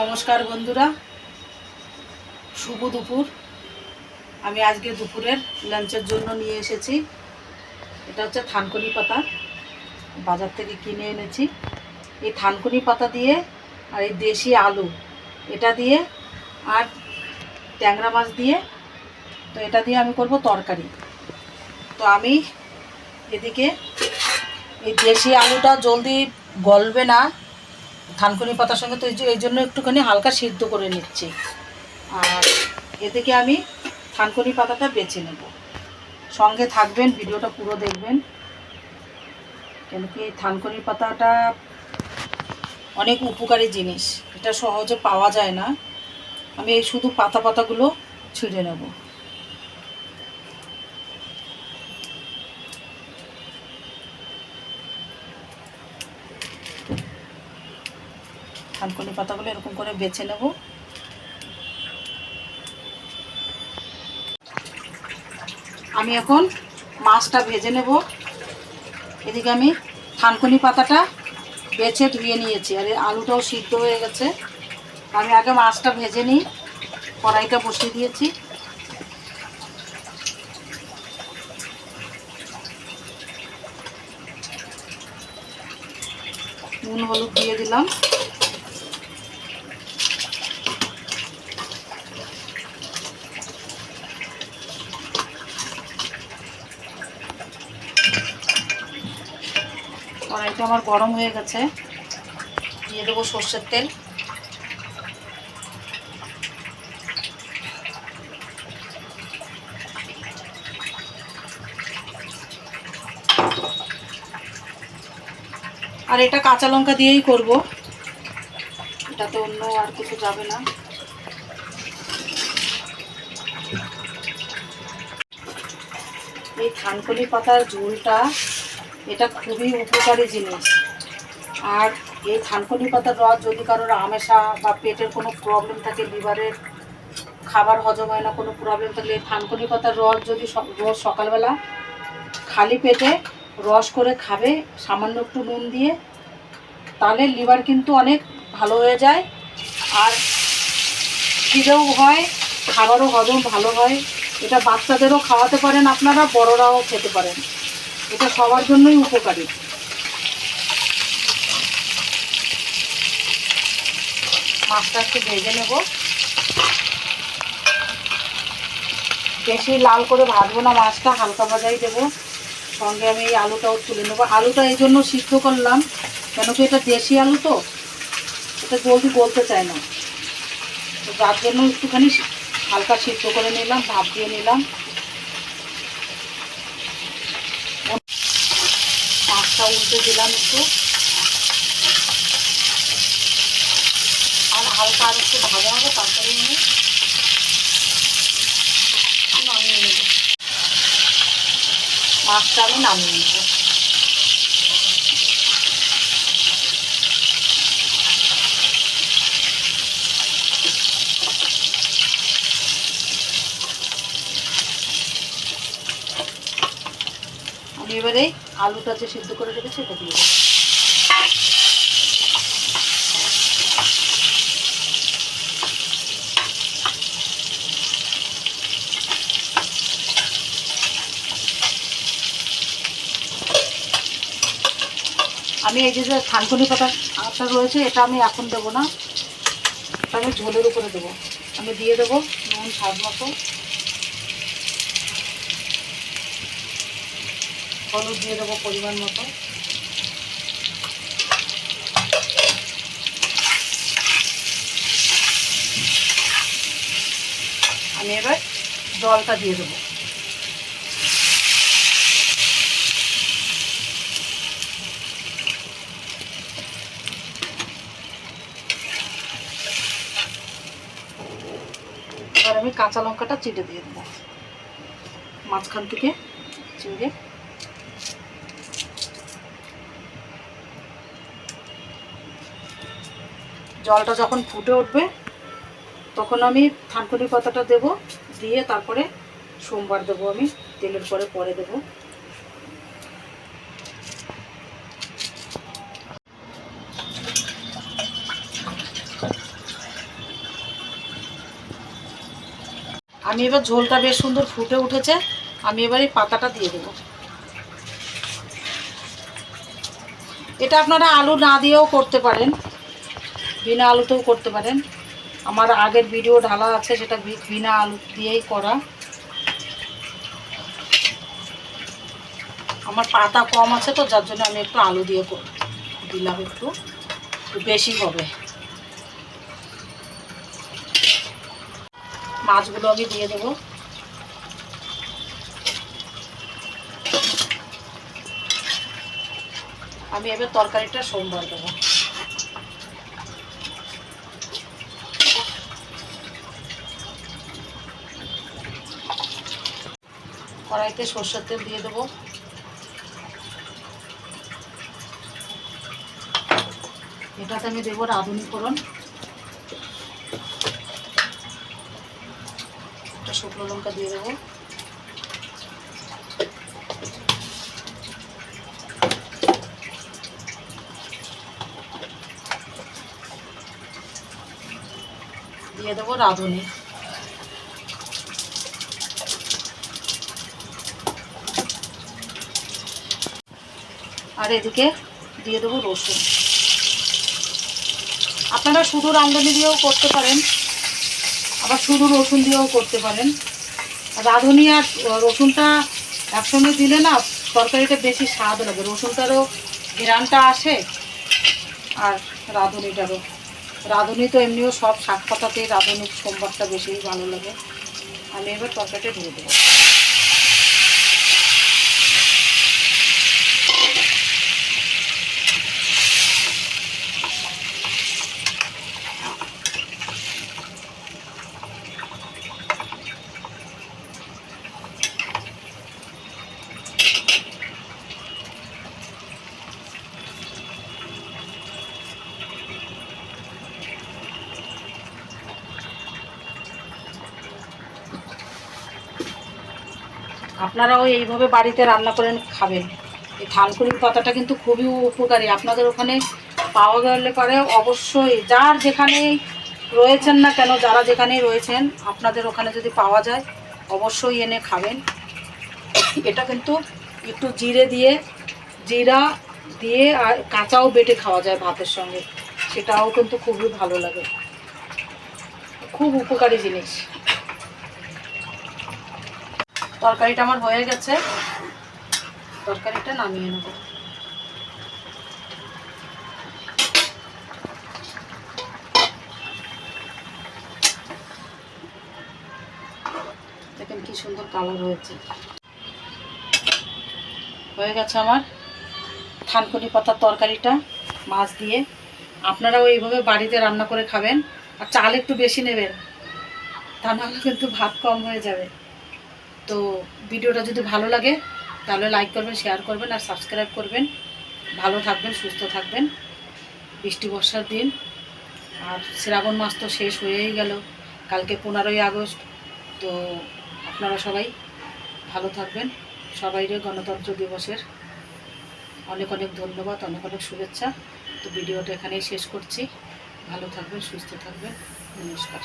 নমস্কার বন্ধুরা, শুভ দুপুর। আমি আজকে দুপুরের লাঞ্চের জন্য নিয়ে এসেছি, এটা হচ্ছে থানকুনি পাতা, বাজার থেকে কিনে এনেছি। এই থানকুনি পাতা দিয়ে আর এই দেশি আলু এটা দিয়ে আর ট্যাংরা মাছ দিয়ে, তো এটা দিয়ে আমি করব তরকারি। তো আমি এদিকে এই দেশি আলুটা জলদি গলবে না থানকুনি পাতার সঙ্গে, তো এই জন্য একটুখানি হালকা সিদ্ধ করে নিচ্ছি। আর এদিকে আমি থানকুনি পাতাটা বেছে নেব। সঙ্গে থাকবেন, ভিডিওটা পুরো দেখবেন, কেন কি এই থানকুনি পাতাটা অনেক উপকারী জিনিস, এটা সহজে পাওয়া যায় না। আমি এই শুধু পাতাগুলো ছিঁড়ে নেব। থানকুনি পাতাগুলো এরকম করে বেছে নেব। আমি এখন মাছটা ভেজে নেব। এদিকে আমি থানকুনি পাতাটা বেছে ধুয়ে নিয়েছি, আর আলুটাও সিদ্ধ হয়ে গেছে। আমি আগে মাছটা ভেজে নিই। কড়াইটা বসিয়ে দিয়েছি। নুন হলুদ দিয়ে দিলাম। কড়াইটা আমার গরম হয়ে গেছে, দিয়ে দেবো সর্ষের তেল। আর এটা কাঁচা লঙ্কা দিয়েই করব, এটাতে অন্য আর কিছু যাবে না। এই থানকুনি পাতার ঝোলটা এটা খুবই উপকারী জিনিস। আর এই থানকুনি পাতার রস যদি কারোর আমেশা বা পেটের কোনো প্রবলেম থাকে, লিভারের খাবার হজম হয় না কোনো প্রবলেম থাকলে, এই থানকুনি পাতার রস যদি রোজ সকালবেলা খালি পেটে রস করে খাবে সামান্য একটু নুন দিয়ে, তাহলে লিভার কিন্তু অনেক ভালো হয়ে যায়। আর খিদেও হয়, খাবারও হজম ভালো হয়। এটা বাচ্চাদেরও খাওয়াতে পারেন আপনারা, বড়রাও খেতে পারেন, এটা সবার জন্যই উপকারী। মাছটা একটু ভেজে নেব, বেশি লাল করে ভাজবো না মাছটা, হালকা ভাজাই দেবো। সঙ্গে আমি এই আলুটাও তুলে নেবো। আলুটা এই জন্য সিদ্ধ করলাম, কেন কি এটা দেশি আলু, তো এটা জলদি গলতে চায় না, তো যার জন্য একটুখানি হালকা সিদ্ধ করে নিলাম, ভাপ দিয়ে নিলাম। মাছটা উল্টে দিলাম একটু, আর হালকা আর একটু ভাজা হবে, তারপরে আমি নামিয়ে নেব। মাছটা আমি নামিয়ে নেব। আমি এবারে আলুটা যে সিদ্ধ করে রেখেছি এটা দিয়ে দেবো। আমি এই যে থানকুনি পাতা রয়েছে, এটা আমি এখন দেবো না, এটা আমি ঝোলের উপরে দেবো। আমি দিয়ে দেবো নুন স্বাদ মতো, হলুদ দিয়ে দেবো পরিমাণ মতো। আমি এবার জলটা দিয়ে দেবো। এবার আমি কাঁচা লঙ্কাটা চিড়ে দিয়ে দেবো, মাঝখান থেকে চিড়ে। জলটা যখন ফুটে উঠবে তখন আমি থানকুনি পাতাটা দেবো, দিয়ে তারপরে সোমবার দেবো, আমি তেলের পরে দেবো। আমি এবার ঝোলটা বেশ সুন্দর ফুটে উঠেছে, আমি এবার এই পাতাটা দিয়ে দেবো। এটা আপনারা আলু না দিয়েও করতে পারেন, বিনা আলুতেও করতে পারেন। আমার আগের ভিডিও ঢালা আছে, সেটা বিনা আলু দিয়েই করা। আমার পাতা কম আছে তো, যার জন্য আমি একটু আলু দিয়ে দিলাম, একটু বেশি হবে। মাছগুলো আমি দিয়ে দেবো। আমি এবার তরকারিটা সোমবার দেবো। কড়াইতে সরষের তেল দিয়ে দেবো। এটাতে আমি দেবো রাঁধুনি ফোড়ন, একটা শুকনো লঙ্কা দিয়ে দেবো, দিয়ে দেবো রাঁধুনি, আর এদিকে দিয়ে দেবো রসুন। আপনারা শুধু রাঁধুনি দিয়েও করতে পারেন, আবার শুধু রসুন দিয়েও করতে পারেন। রাঁধুনি আর রসুনটা একসঙ্গে দিলে না তরকারিটা বেশি স্বাদ লাগে, রসুনটারও ঘ্রাণটা আসে আর রাঁধুনি তো এমনিও সব শাক পাতাতেই রাঁধুনি সোমবারটা বেশি ভালো লাগে। আমি এবার তরকারিটা ঢেলে দেবো। আপনারাও এইভাবে বাড়িতে রান্না করে খাবেন। এই থানকুনির পাতাটা কিন্তু খুবই উপকারী, আপনাদের ওখানে পাওয়া গেলে পরে অবশ্যই যার যেখানেই রয়েছেন না কেন, যারা যেখানেই রয়েছেন আপনাদের ওখানে যদি পাওয়া যায় অবশ্যই এনে খাবেন। এটা কিন্তু একটু জিরা দিয়ে আর কাঁচাও বেটে খাওয়া যায় ভাতের সঙ্গে, সেটাও কিন্তু খুবই ভালো লাগে, খুব উপকারী জিনিস। তরকারিটা আমার হয়ে গেছে, তরকারিটা নামিয়ে নেব। দেখেন কি সুন্দর কালার হয়েছে। হয়ে গেছে আমার থানকুনি পাতার তরকারিটা মাছ দিয়ে। আপনারাও এইভাবে বাড়িতে রান্না করে খাবেন, আর চাল একটু বেশি নেবেন, তা নাহলে কিন্তু ভাত কম হয়ে যাবে। তো ভিডিওটা যদি ভালো লাগে তাহলে লাইক করবেন, শেয়ার করবেন আর সাবস্ক্রাইব করবেন। ভালো থাকবেন, সুস্থ থাকবেন। বৃষ্টি বর্ষার দিন, আর শ্রাবণ মাস তো শেষ হয়েই গেল, কালকে 15ই আগস্ট। তো আপনারা সবাই ভালো থাকবেন, সবাইকে গণতন্ত্র দিবসের অনেক অনেক ধন্যবাদ, অনেক অনেক শুভেচ্ছা। তো ভিডিওটা এখানেই শেষ করছি। ভালো থাকবেন, সুস্থ থাকবেন, নমস্কার।